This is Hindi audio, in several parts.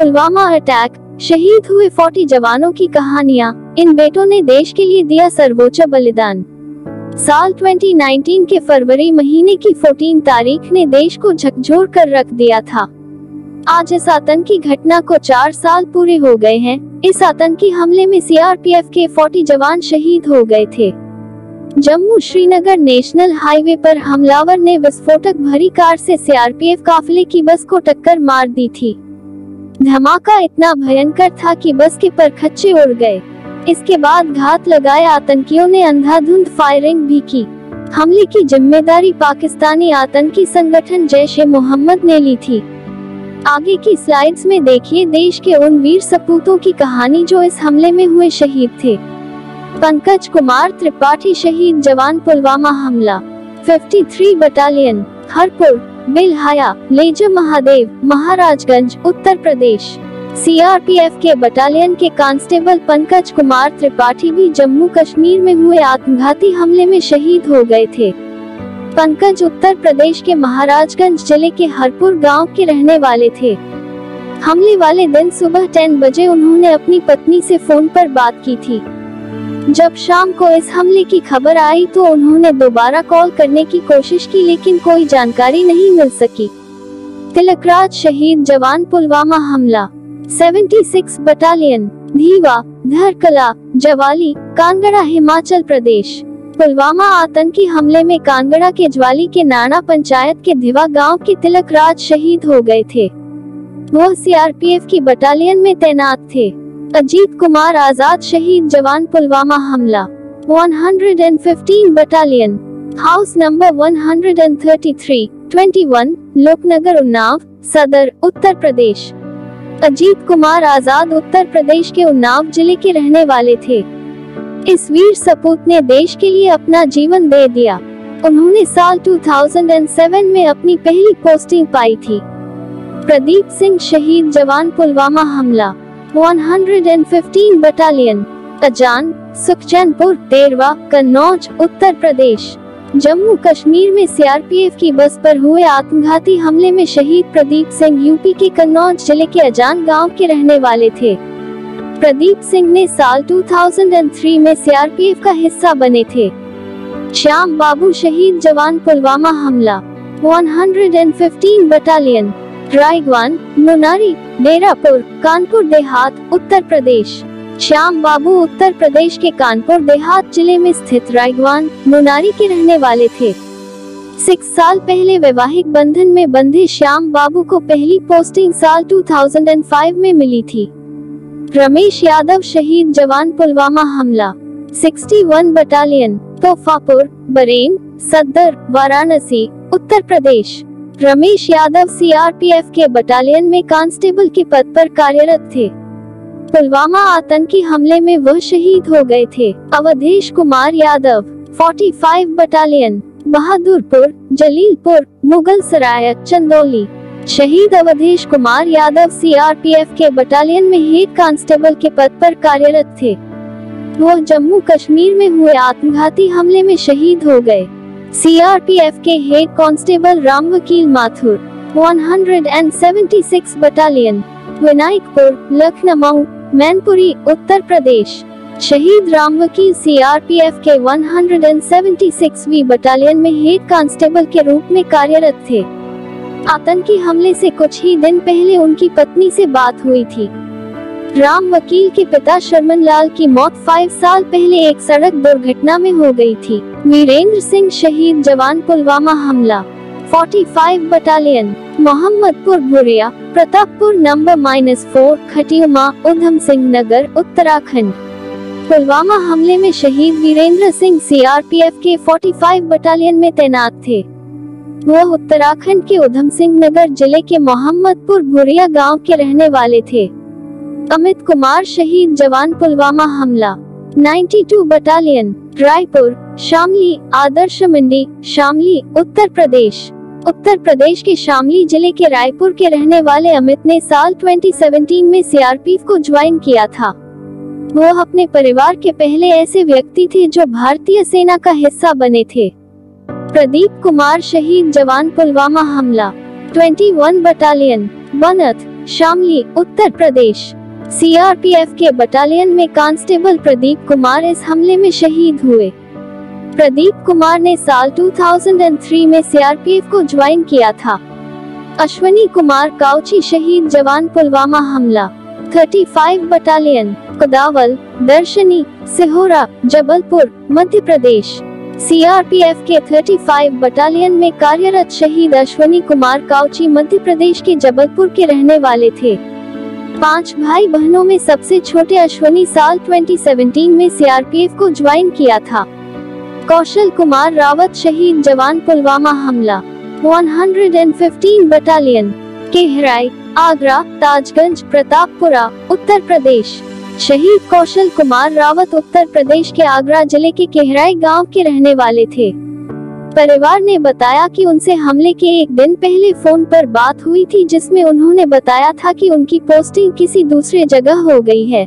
पुलवामा अटैक, शहीद हुए 40 जवानों की कहानियां। इन बेटों ने देश के लिए दिया सर्वोच्च बलिदान। साल 2019 के फरवरी महीने की 14 तारीख ने देश को झकझोर कर रख दिया था। आज इस आतंकी घटना को 4 साल पूरे हो गए हैं। इस आतंकी हमले में सीआरपीएफ के 40 जवान शहीद हो गए थे। जम्मू श्रीनगर नेशनल हाईवे पर हमलावर ने विस्फोटक भरी कार से सीआरपीएफ काफिले की बस को टक्कर मार दी थी। धमाका इतना भयंकर था कि बस के परखच्चे उड़ गए। इसके बाद घात लगाए आतंकियों ने अंधाधुंध फायरिंग भी की। हमले की जिम्मेदारी पाकिस्तानी आतंकी संगठन जैश-ए-मोहम्मद ने ली थी। आगे की स्लाइड्स में देखिए देश के उन वीर सपूतों की कहानी जो इस हमले में हुए शहीद थे। पंकज कुमार त्रिपाठी शहीद जवान पुलवामा हमला। 53 battalion, Harpur, बेलहाया, laser Mahadev, Maharajganj, Uttar Pradesh. CRPF के बटालियन के कांस्टेबल पंकज कुमार त्रिपाठी भी जम्मू कश्मीर में हुए आत्मघाती हमले में शहीद हो गए थे। पंकज उत्तर प्रदेश के महाराजगंज जिले के हरपुर गांव के रहने वाले थे। हमले वाले दिन सुबह 10 बजे उन्होंने अपनी पत्नी से फोन पर बात की थी। जब शाम को इस हमले की खबर आई तो उन्होंने दोबारा कॉल करने की कोशिश की, लेकिन कोई जानकारी नहीं मिल सकी। तिलकराज शहीद जवान पुलवामा हमला। 76 बटालियन, धीवा, धरकला, जवाली, कांगड़ा, हिमाचल प्रदेश। पुलवामा आतंकी हमले में कांगड़ा के ज्वाली के नाना पंचायत के धीवा गांव के तिलकराज शहीद हो गए थे। वह सीआरपीएफ की बटालियन में तैनात थे। अजीत कुमार आजाद शहीद जवान पुलवामा हमला। 115 battalion, house number 133, 21, Loknagar, Unnao, सदर, उत्तर प्रदेश। अजीत कुमार आजाद उत्तर प्रदेश के उन्नाव जिले के रहने वाले थे। इस वीर सपूत ने देश के लिए अपना जीवन दे दिया। उन्होंने साल 2007 में अपनी पहली पोस्टिंग पाई थी। प्रदीप सिंह शहीद जवान पुलवामा हमला। 115 बटालियन, अजान, सुखचैनपुर, देरवा, कन्नौज, उत्तर प्रदेश। जम्मू कश्मीर में सीआरपीएफ की बस पर हुए आत्मघाती हमले में शहीद प्रदीप सिंह यूपी के कन्नौज जिले के अजान गांव के रहने वाले थे। प्रदीप सिंह ने साल 2003 में सीआरपीएफ का हिस्सा बने थे। श्याम बाबू शहीद जवान पुलवामा हमला। 115 बटालियन, रायगवान, मुनारी, डेरापुर, कानपुर देहात, उत्तर प्रदेश। श्याम बाबू उत्तर प्रदेश के कानपुर देहात जिले में स्थित रायगवान, मुनारी के रहने वाले थे। 6 साल पहले वैवाहिक बंधन में बंधे श्याम बाबू को पहली पोस्टिंग साल 2005 में मिली थी। रमेश यादव शहीद जवान पुलवामा हमला। 61 battalion, Tofapur, Bahrain, सद्दर, Varanasi, Uttar Pradesh. Ramesh Yadav CRPF के बटालियन में कांस्टेबल के पद पर कार्यरत थे। पुलवामा आतंकी हमले में वह शहीद हो गए थे। अवधेश कुमार यादव, 45 बटालियन, बहादुरपुर, जलीलपुर, मुगल सराय, चंदौली। शहीद अवधेश कुमार यादव सीआरपीएफ के बटालियन में हेड कांस्टेबल के पद पर कार्यरत थे। वह जम्मू कश्मीर में हुए आत्मघाती हमले में शहीद हो गए। सीआरपीएफ के हेड कांस्टेबल राम वकील माथुर। 176 बटालियन, विनायकपुर, लखनऊ, मैनपुरी, उत्तर प्रदेश। शहीद राम वकील सीआरपीएफ के 176वीं बटालियन में हेड कांस्टेबल के रूप में कार्यरत थे। आतंकी हमले से कुछ ही दिन पहले उनकी पत्नी से बात हुई थी। राम वकील के पिता शर्मन लाल की मौत 5 साल पहले एक सड़क दुर्घटना में हो गई थी। वीरेंद्र सिंह शहीद जवान पुलवामा हमला। 45 बटालियन, मोहम्मदपुर, भुरिया, प्रतापपुर नंबर -4, खटियुमा, उधम सिंह नगर, उत्तराखंड। पुलवामा हमले में शहीद वीरेंद्र सिंह सीआरपीएफ के 45 बटालियन में तैनात थे। वह उत्तराखंड के उधम सिंह नगर जिले के मोहम्मदपुर भुरिया गांव के रहने वाले थे। अमित कुमार शहीद जवान पुलवामा हमला। 92 बटालियन, रायपुर, शामली, आदर्श मंडी, शामली, उत्तर प्रदेश। उत्तर प्रदेश के शामली जिले के रायपुर के रहने वाले अमित ने साल 2017 में सीआरपीएफ को ज्वाइन किया था। वह अपने परिवार के पहले ऐसे व्यक्ति थे जो भारतीय सेना का हिस्सा बने थे। प्रदीप कुमार शहीद जवान पुलवामा हमला। 21 बटालियन, बनत, शामली, उत्तर प्रदेश। सीआरपीएफ के बटालियन में कांस्टेबल प्रदीप कुमार इस हमले में शहीद हुए। प्रदीप कुमार ने साल 2003 में सीआरपीएफ को ज्वाइन किया था। अश्वनी कुमार काउची शहीद जवान पुलवामा हमला। 35 बटालियन, कुदावल, दर्शनी, सिहोरा, जबलपुर, मध्य प्रदेश। सीआरपीएफ के 35 बटालियन में कार्यरत शहीद अश्वनी कुमार काउची मध्य प्रदेश के जबलपुर के रहने वाले थे। 5 भाई बहनों में सबसे छोटे अश्वनी साल 2017 में सीआरपीएफ को ज्वाइन किया था। कौशल कुमार रावत शहीद जवान पुलवामा हमला। 115 बटालियन, केहराई, आगरा, ताजगंज, प्रतापपुरा, उत्तर प्रदेश। शहीद कौशल कुमार रावत उत्तर प्रदेश के आगरा जिले के केहराई गांव के रहने वाले थे। परिवार ने बताया कि उनसे हमले के एक दिन पहले फोन पर बात हुई थी, जिसमें उन्होंने बताया था कि उनकी पोस्टिंग किसी दूसरे जगह हो गई है,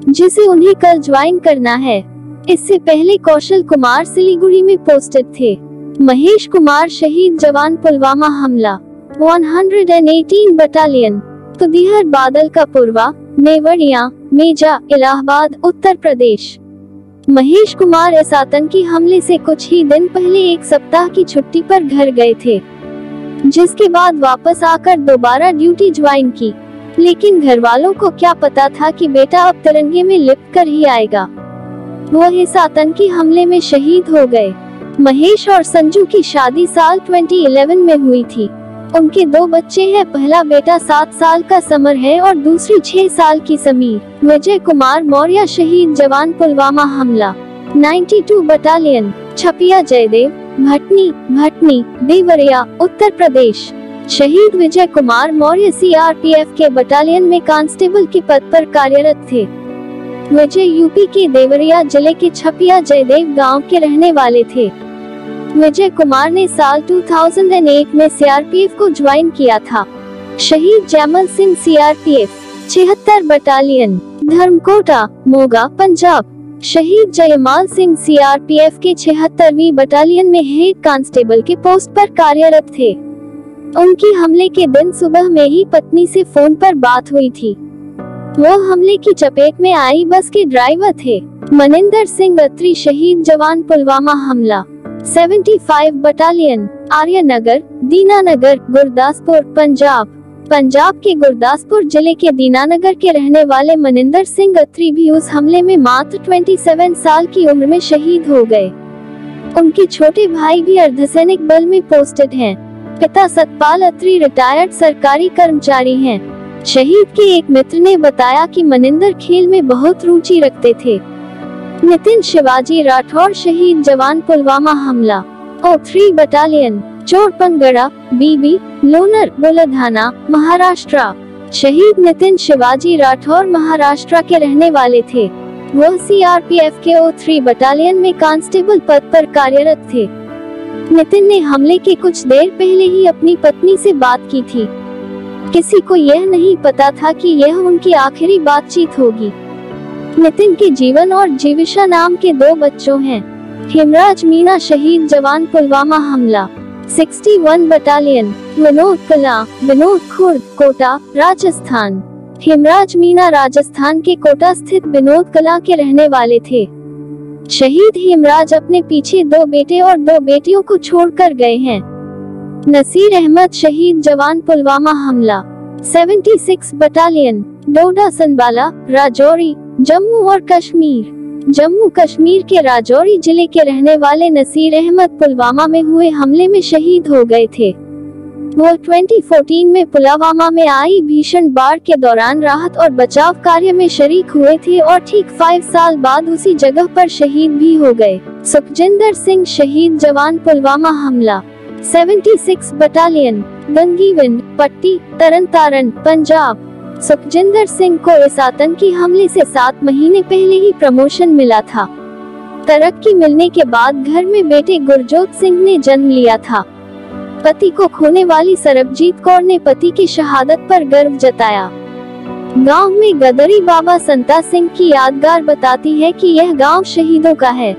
जिसे उन्हें कल ज्वाइन करना है। इससे पहले कौशल कुमार सिलीगुड़ी में पोस्टेड थे। महेश कुमार शहीद जवान पुलवामा हमला। 118 बटालियन, तुदिहर, बादल का पुरवा, नेवड़िया, मेजा, इलाहाबाद, उत्तर प्रदेश। महेश कुमार इस आतंकी हमले से कुछ ही दिन पहले एक सप्ताह की छुट्टी पर घर गए थे, जिसके बाद वापस आकर दोबारा ड्यूटी ज्वाइन की। लेकिन घर वालों को क्या पता था कि बेटा अब तिरंगे में लिपट कर ही आएगा। वह इस आतंकी हमले में शहीद हो गए। महेश और संजू की शादी साल 2011 में हुई थी। उनके 2 बच्चे हैं। पहला बेटा 7 साल का समर है और दूसरी 6 साल की समीर। विजय कुमार मौर्य शहीद जवान पुलवामा हमला। 92 बटालियन, छपिया जयदेव, भटनी, देवरिया, उत्तर प्रदेश। शहीद विजय कुमार मौर्य सीआरपीएफ के बटालियन में कांस्टेबल के पद पर कार्यरत थे। विजय यूपी के देवरिया जिले के छपिया जयदेव गांव के रहने वाले थे। विजय कुमार ने साल 2008 में सीआरपीएफ को ज्वाइन किया था। शहीद जैमल सिंह सीआरपीएफ। 76 बटालियन, धर्मकोटा, मोगा, पंजाब। शहीद जयमाल सिंह सीआरपीएफ के 76वीं बटालियन में हेड कांस्टेबल के पोस्ट पर कार्यरत थे। उनकी हमले के दिन सुबह में ही पत्नी से फोन पर बात हुई थी। वह हमले की चपेट में आई बस के ड्राइवर थे। मनिंदर सिंह अत्री शहीद जवान पुलवामा हमला। 75 बटालियन, आर्यनगर, दीनानगर, गुरदासपुर, पंजाब के गुरदासपुर जिले के दीनानगर के रहने वाले मनिंदर सिंह अत्री भी उस हमले में मात्र 27 साल की उम्र में शहीद हो गए। उनके छोटे भाई भी अर्धसैनिक बल में पोस्टेड हैं। पिता सतपाल अत्री रिटायर्ड सरकारी कर्मचारी हैं। शहीद के एक मित्र ने बताया कि मनिंदर खेल में बहुत रुचि रखते थे। नितिन शिवाजी राठौर शहीद जवान पुलवामा हमला। 3 बटालियन, चोरपंगड़ा, बीबी, लोनर, बुलढाना, महाराष्ट्र। शहीद नितिन शिवाजी राठौर महाराष्ट्र के रहने वाले थे। वह सीआरपीएफ के 3 बटालियन में कांस्टेबल पद पर कार्यरत थे। नितिन ने हमले के कुछ देर पहले ही अपनी पत्नी से बात की थी। किसी को यह नहीं पता था कि यह उनकी आखिरी बातचीत होगी। नितिन के जीवन और जीविशा नाम के 2 बच्चों हैं। हेमराज मीना शहीद जवान पुलवामा हमला। 61 बटालियन, विनोद कला, विनोद खुर्द, कोटा, राजस्थान। हेमराज मीना राजस्थान के कोटा स्थित विनोद कला के रहने वाले थे। शहीद हेमराज अपने पीछे 2 बेटे और 2 बेटियों को छोड़कर गए हैं। नसीर अहमद शहीद जवान पुलवामा हमला। 76 बटालियन, डोडा, सनबाला, राजौरी, जम्मू और कश्मीर। जम्मू कश्मीर के राजौरी जिले के रहने वाले नसीर अहमद पुलवामा में हुए हमले में शहीद हो गए थे। वो 2014 में पुलवामा में आई भीषण बाढ़ के दौरान राहत और बचाव कार्य में शरीक हुए थे और ठीक 5 साल बाद उसी जगह पर शहीद भी हो गए। सुखजिंदर सिंह शहीद जवान पुलवामा हमला। 76 बटालियन, गंगीविंड, पट्टी, तरनतारन, पंजाब। सुखजिंदर सिंह को इस आतंकी हमले से 7 महीने पहले ही प्रमोशन मिला था। तरक्की मिलने के बाद घर में बेटे गुरजोत सिंह ने जन्म लिया था। पति को खोने वाली सरबजीत कौर ने पति की शहादत पर गर्व जताया। गांव में गदरी बाबा संता सिंह की यादगार बताती है कि यह गांव शहीदों का है।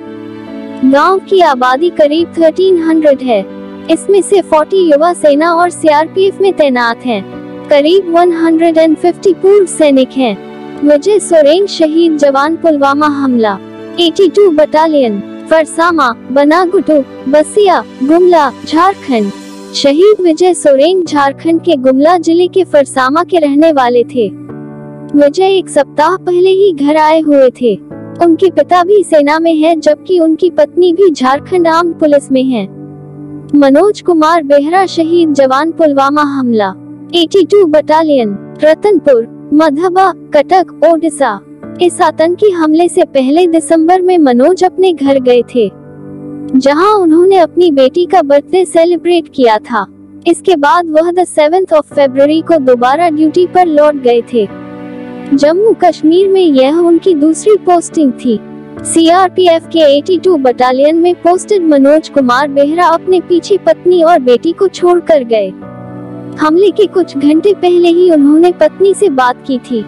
गांव की आबादी करीब 1300 है। इसमें से 40 युवा सेना और सीआरपीएफ में तैनात हैं। करीब 150 पूर्व सैनिक हैं। विजय सोरेन शहीद जवान पुलवामा हमला। 82 बटालियन फरसामा, बनागुटु, बसिया, गुमला, झारखंड। शहीद विजय सोरेन झारखंड के गुमला जिले के फरसामा के रहने वाले थे। विजय एक सप्ताह पहले ही घर आए हुए थे। उनके पिता भी सेना में हैं, जबकि उनकी पत्नी भी झारखंड आर्म्ड पुलिस में है। मनोज कुमार बेहरा शहीद जवान पुलवामा हमला। 82 बटालियन रतनपुर, मधबा, कटक, ओडिशा। इस आतंकी हमले से पहले दिसंबर में मनोज अपने घर गए थे, जहां उन्होंने अपनी बेटी का बर्थडे सेलिब्रेट किया था। इसके बाद वह 7 फरवरी को दोबारा ड्यूटी पर लौट गए थे। जम्मू कश्मीर में यह उनकी दूसरी पोस्टिंग थी। सीआरपीएफ के 82 बटालियन में पोस्टेड मनोज कुमार बेहरा अपने पीछे पत्नी और बेटी को छोड़कर गए। हमले के कुछ घंटे पहले ही उन्होंने पत्नी से बात की थी।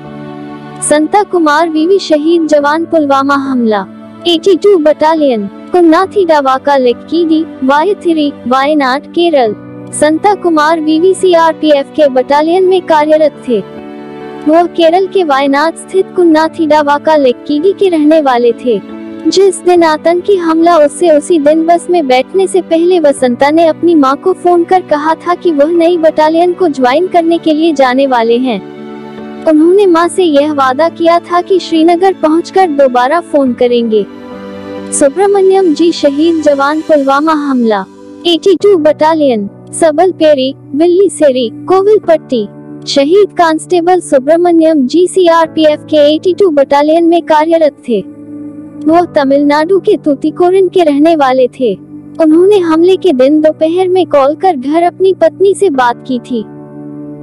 संता कुमार वीवी शहीद जवान पुलवामा हमला। 82 बटालियन कुन्नाथिडावाका लेक्कीडी, वायथिरी, वायनाड, केरल। संता कुमार वीवी सीआरपीएफ के बटालियन में कार्यरत थे। वह केरल के वायनाड स्थित कुन्नाथिडावाका लेक्कीडी के रहने वाले थे। जिस दिन आतंकी हमला उससे उसी दिन बस में बैठने से पहले वसंता ने अपनी मां को फोन कर कहा था कि वह नई बटालियन को ज्वाइन करने के लिए जाने वाले हैं। उन्होंने मां से यह वादा किया था कि श्रीनगर पहुंचकर दोबारा फोन करेंगे। सुब्रमण्यम जी शहीद जवान पुलवामा हमला। 82 बटालियन सबलपेरी, विल्लीसेरी, कोविलपट्टी। शहीद कांस्टेबल सुब्रमण्यम जी सीआरपीएफ के 82 बटालियन में कार्यरत थे। वो तमिलनाडु के तूतीकोरिन के रहने वाले थे। उन्होंने हमले के दिन दोपहर में कॉल कर घर अपनी पत्नी से बात की थी।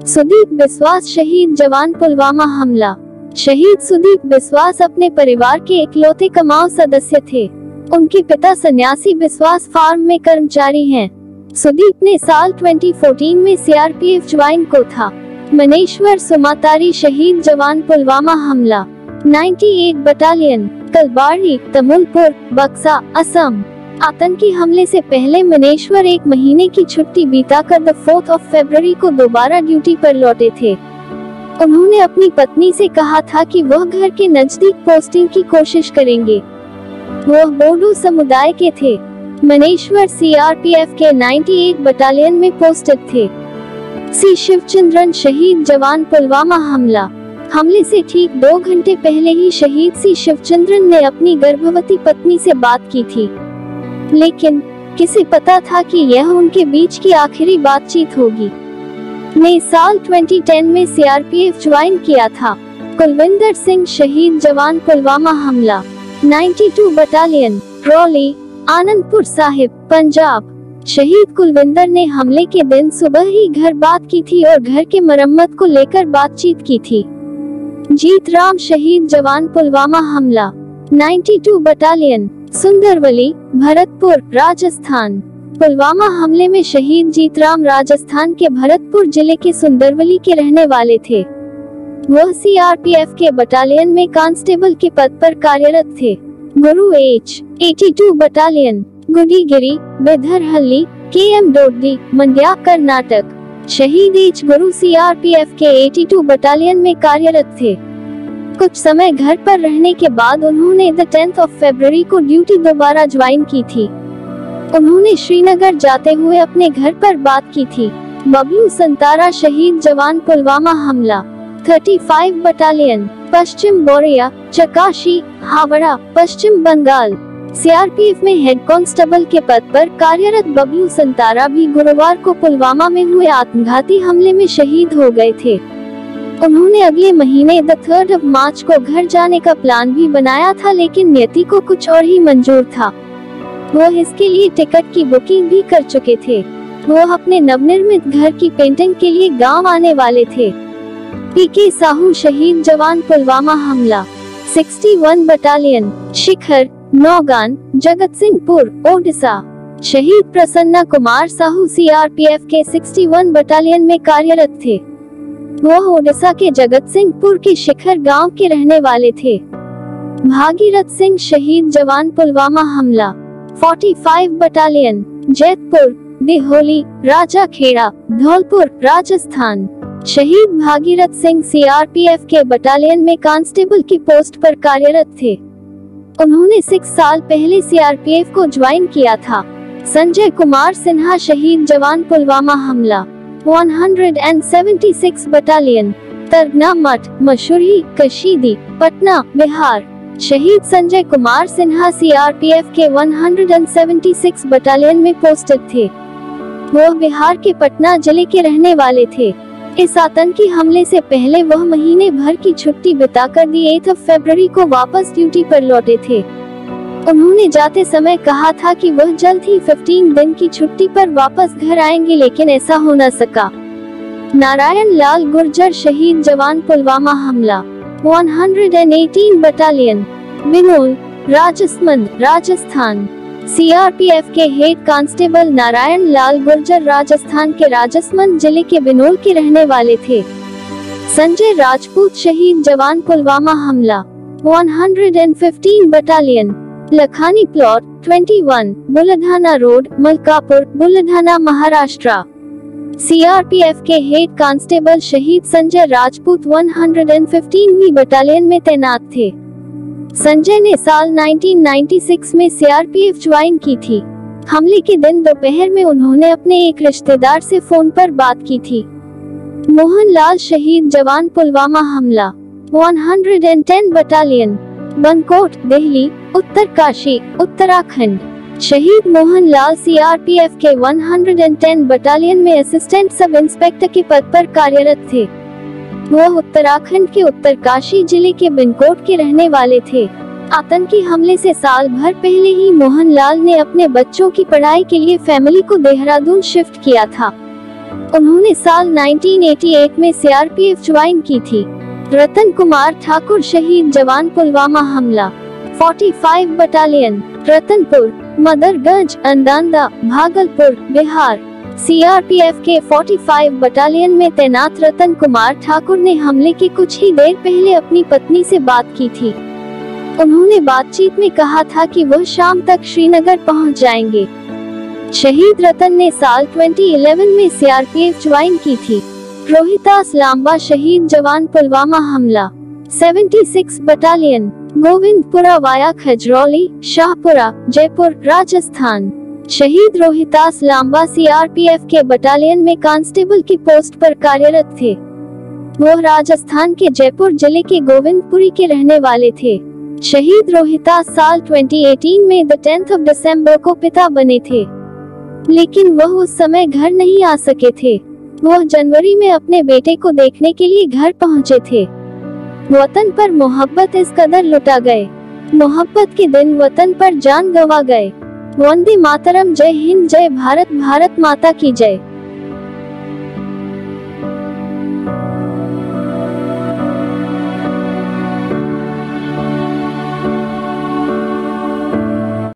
सुदीप बिस्वास शहीद जवान पुलवामा हमला। शहीद सुदीप बिस्वास अपने परिवार के इकलौते कमाऊ सदस्य थे। उनके पिता सन्यासी बिस्वास फार्म में कर्मचारी हैं। सुदीप ने साल 2014 में सीआरपीएफ ज्वाइन को था। मनेश्वर सुमातारी शहीद जवान पुलवामा हमला। 98 बटालियन कलबाड़ी, तमुलपुर, बक्सा, असम। आतंकी हमले से पहले मनेश्वर 1 महीने की छुट्टी बिताकर 4 फरवरी को दोबारा ड्यूटी पर लौटे थे। उन्होंने अपनी पत्नी से कहा था कि वह घर के नजदीक पोस्टिंग की कोशिश करेंगे। वह बोडो समुदाय के थे। मनेश्वर सीआरपीएफ के 98 बटालियन में पोस्टेड थे। सी शिवचंद्रन शहीद जवान पुलवामा हमला। हमले से ठीक 2 घंटे पहले ही शहीद सी शिवचंद्रन ने अपनी गर्भवती पत्नी से बात की थी, लेकिन किसे पता था कि यह उनके बीच की आखिरी बातचीत होगी। ने साल 2010 में सीआरपीएफ ज्वाइन किया था। कुलविंदर सिंह शहीद जवान पुलवामा हमला। 92 बटालियन रौली, आनंदपुर साहिब, पंजाब। शहीद कुलविंदर ने हमले के दिन सुबह ही घर बात की थी और घर के मरम्मत को लेकर बातचीत की थी। जीत राम शहीद जवान पुलवामा हमला। 92 बटालियन सुंदरवली, भरतपुर, राजस्थान। पुलवामा हमले में शहीद जीतराम राजस्थान के भरतपुर जिले के सुंदरवली के रहने वाले थे। वह सीआरपीएफ के बटालियन में कांस्टेबल के पद पर कार्यरत थे। Guru H 82 battalion Gudigiri, Bedharahalli, KM Doddi, Mandya, Karnataka. शहीद एच गुरु सीआरपीएफ के 82 बटालियन में कार्यरत थे। कुछ समय घर पर रहने के बाद उन्होंने 10 फरवरी को ड्यूटी दोबारा ज्वाइन की थी। उन्होंने श्रीनगर जाते हुए अपने घर पर बात की थी। बबलू संतारा शहीद जवान पुलवामा हमला। 35 बटालियन पश्चिम बोरिया, चकाशी, हावड़ा, पश्चिम बंगाल। सीआरपीएफ में हेड कांस्टेबल के पद पर कार्यरत बबलू संतारा भी गुरुवार को पुलवामा में हुए आत्मघाती हमले में शहीद हो गए थे। उन्होंने अगले महीने 3 मार्च को घर जाने का प्लान भी बनाया था, लेकिन नियति को कुछ और ही मंजूर था। वो इसके लिए टिकट की बुकिंग भी कर चुके थे। वो अपने नवनिर्मित घर की पेंटिंग के लिए गांव आने वाले थे। पीके साहू शहीद जवान पुलवामा हमला। 61 बटालियन शिखर, नौगान, जगत सिंहपुर, ओडिशा। शहीद प्रसन्ना कुमार साहू सीआरपीएफ के 61 बटालियन में कार्यरत थे। वह ओडिशा के जगत सिंहपुर के शिखर गांव के रहने वाले थे। भागीरथ सिंह शहीद जवान पुलवामा हमला। 45 बटालियन जैतपुर, दिहोली, राजाखेड़ा, धौलपुर, राजस्थान। शहीद भागीरथ सिंह सीआरपीएफ के बटालियन में कांस्टेबल की पोस्ट पर कार्यरत थे। उन्होंने 6 साल पहले सीआरपीएफ को ज्वाइन किया था। संजय कुमार सिन्हा शहीद जवान पुलवामा हमला 176 बटालियन, तरगना मठ, मशूरी, कशीदी, पटना, बिहार। शहीद संजय कुमार सिन्हा सीआरपीएफ के 176 बटालियन में पोस्टेड थे। वह बिहार के पटना जिले के रहने वाले थे। इस आतंकी हमले से पहले वह महीने भर की छुट्टी बिताकर 8 फरवरी को वापस ड्यूटी पर लौटे थे। उन्होंने जाते समय कहा था कि वह जल्द ही 15 दिन की छुट्टी पर वापस घर आएंगे, लेकिन ऐसा हो न सका। नारायण लाल गुर्जर शहीद जवान पुलवामा हमला 118 बटालियन, बिनोल, राजसमंद, राजस्थान। सीआरपीएफ के हेड कांस्टेबल नारायण लाल गुर्जर राजस्थान के राजसमंद जिले के बिनोल के रहने वाले थे। संजय राजपूत शहीद जवान पुलवामा हमला 115 battalion, Lakhani plot 21, Buldhana road, Malkapur, Buldhana, Maharashtra. CRPF के हेड कांस्टेबल शहीद संजय राजपूत 115वीं बटालियन में तैनात थे। संजय ने साल 1996 में सीआरपीएफ ज्वाइन की थी। हमले के दिन दोपहर में उन्होंने अपने एक रिश्तेदार से फोन पर बात की थी। मोहनलाल शहीद जवान पुलवामा हमला 110 बटालियन, बनकोट, दिल्ली, उत्तरकाशी, उत्तराखंड। शहीद मोहनलाल सीआरपीएफ के 110 बटालियन में असिस्टेंट सब इंस्पेक्टर के पद पर कार्यरत थे। वह उत्तराखंड के उत्तरकाशी जिले के बनकोट के रहने वाले थे। आतंकी हमले से साल भर पहले ही मोहनलाल ने अपने बच्चों की पढ़ाई के लिए फैमिली को देहरादून शिफ्ट किया था। उन्होंने साल 1988 में सीआरपीएफ ज्वाइन की थी। रतन कुमार ठाकुर शहीद जवान पुलवामा हमला 45 बटालियन, रतनपुर, मदरगंज, अंदांदा, भागलपुर, बिहार। सीआरपीएफ के 45 बटालियन में तैनात रतन कुमार ठाकुर ने हमले के कुछ ही देर पहले अपनी पत्नी से बात की थी। उन्होंने बातचीत में कहा था कि वह शाम तक श्रीनगर पहुंच जाएंगे। शहीद रतन ने साल 2011 में सीआरपीएफ ज्वाइन की थी। रोहितास लांबा शहीद जवान पुलवामा हमला 76 बटालियन, गोविंदपुरा वाया खजरौली, शाहपुरा, जयपुर, राजस्थान। शहीद रोहितास लांबा सीआरपीएफ के बटालियन में कांस्टेबल की पोस्ट पर कार्यरत थे। वह राजस्थान के जयपुर जिले के गोविंदपुरी के रहने वाले थे। शहीद रोहितास साल 2018 में 10 दिसंबर को पिता बने थे, लेकिन वह उस समय घर नहीं आ सके थे। वह जनवरी में अपने बेटे को देखने के लिए घर पहुंचे थे। वतन पर मोहब्बत इस कदर लुटा गए, मोहब्बत के दिन वतन पर जान गंवा गए। वंदे मातरम, जय हिंद, जय भारत, भारत माता की जय।